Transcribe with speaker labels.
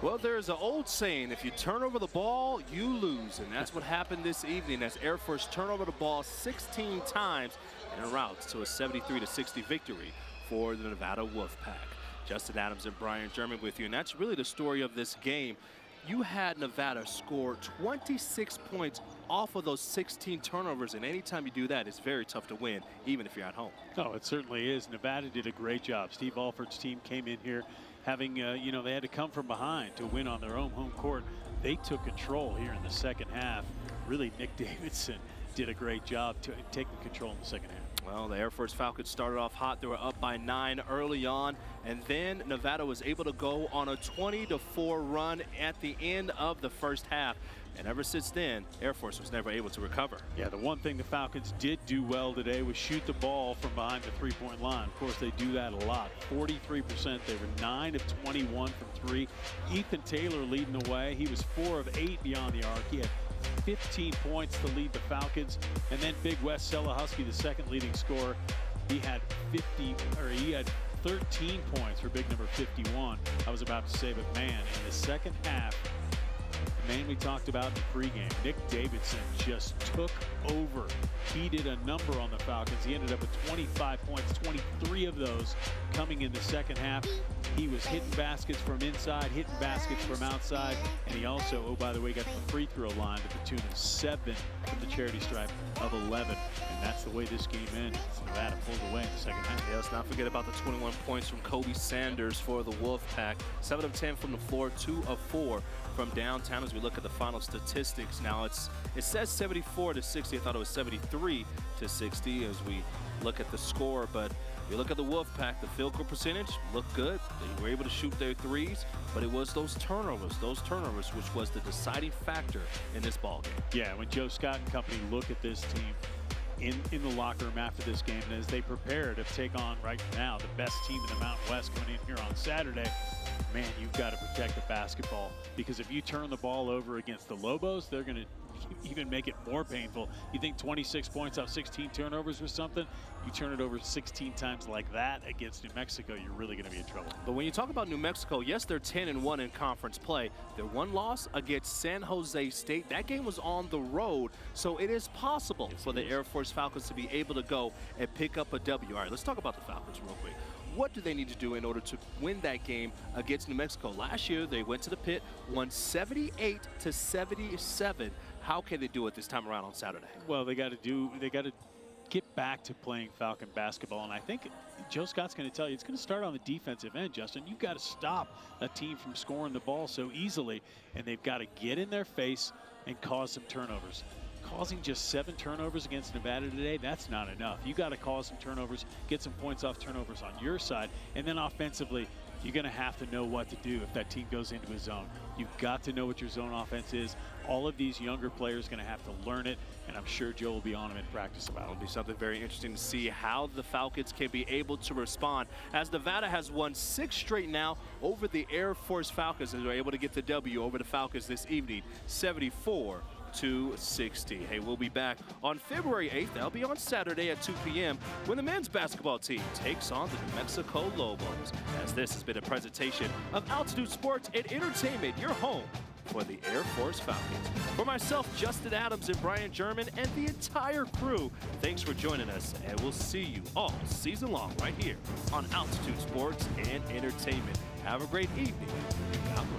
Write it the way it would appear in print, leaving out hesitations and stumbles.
Speaker 1: Well, there's an old saying, if you turn over the ball, you lose. And that's what happened this evening as Air Force turned over the ball 16 times and routes to a 73-60 victory for the Nevada Wolfpack. Justin Adams and Brian German with you. And that's really the story of this game. You had Nevada score 26 points off of those 16 turnovers, and anytime you do that, it's very tough to win, even if you're at home.
Speaker 2: Oh, it certainly is. Nevada did a great job. Steve Alford's team came in here having, you know, they had to come from behind to win on their own home court. They took control here in the second half. Really, Nick Davidson did a great job taking control in the second half.
Speaker 1: Well, the Air Force Falcons started off hot. They were up by 9 early on, and then Nevada was able to go on a 20-4 run at the end of the first half. And ever since then, Air Force was never able to recover. Yeah, the one thing the Falcons did do well today was shoot the ball from behind the three-point line. Of course, they do that a lot. 43%. They were 9 of 21 from 3. Ethan Taylor leading the way. He was 4 of 8 beyond the arc. He had 15 points to lead the Falcons. And then Big West Selahusky, the second leading scorer, he had 13 points for big number 51. I was about to say, but man, in the second half, the man we talked about in the pregame, Nick Davidson, just took over. He did a number on the Falcons. He ended up with 25 points, 23 of those coming in the second half. He was hitting baskets from inside, hitting baskets from outside, and he also, oh, by the way, got to the free throw line to the tune of 7 from the charity stripe of 11. And that's the way this game ends. Nevada pulled away in the second half. Yeah, let's not forget about the 21 points from Kobe Sanders for the Wolfpack. 7 of 10 from the floor, 2 of 4 from downtown. As we look at the final statistics now, it says 74-60. I thought it was 73-60 as we look at the score, but you look at the Wolfpack, the field goal percentage looked good. They were able to shoot their threes, but it was those turnovers, which was the deciding factor in this ball game.
Speaker 2: Yeah, when Joe Scott and company look at this team in the locker room after this game, and as they prepare to take on right now the best team in the Mountain West coming in here on Saturday, man, you've got to protect the basketball, because if you turn the ball over against the Lobos, they're going to even make it more painful. You think 26 points off 16 turnovers or something, you turn it over 16 times like that against New Mexico, you're really going to be in trouble.
Speaker 1: But when you talk about New Mexico, yes, they're 10-1 in conference play. Their one loss against San Jose State, that game was on the road, so it is possible for the Air Force Falcons to be able to go and pick up a W. All right, let's talk about the Falcons real quick. What do they need to do in order to win that game against New Mexico? Last year, they went to the pit, won 78-77. How can they do it this time around on Saturday?
Speaker 2: Well, they got to get back to playing Falcon basketball, and I think Joe Scott's going to tell you it's going to start on the defensive end, Justin. You've got to stop a team from scoring the ball so easily, and they've got to get in their face and cause some turnovers. Causing just 7 turnovers against Nevada today, that's not enough. You got to cause some turnovers, get some points off turnovers on your side, and then offensively, you're going to have to know what to do if that team goes into a zone. You've got to know what your zone offense is. All of these younger players are going to have to learn it, and I'm sure Joe will be on them in practice about it.
Speaker 1: It'll be something very interesting to see how the Falcons can be able to respond, as Nevada has won 6 straight now over the Air Force Falcons, and they're able to get the W over the Falcons this evening, 74-60. Hey, we'll be back on February 8th. That'll be on Saturday at 2 p.m. when the men's basketball team takes on the New Mexico Lobos. As this has been a presentation of Altitude Sports and Entertainment, your home for the Air Force Falcons. For myself, Justin Adams, and Brian German, and the entire crew, thanks for joining us, and we'll see you all season long right here on Altitude Sports and Entertainment. Have a great evening. God bless.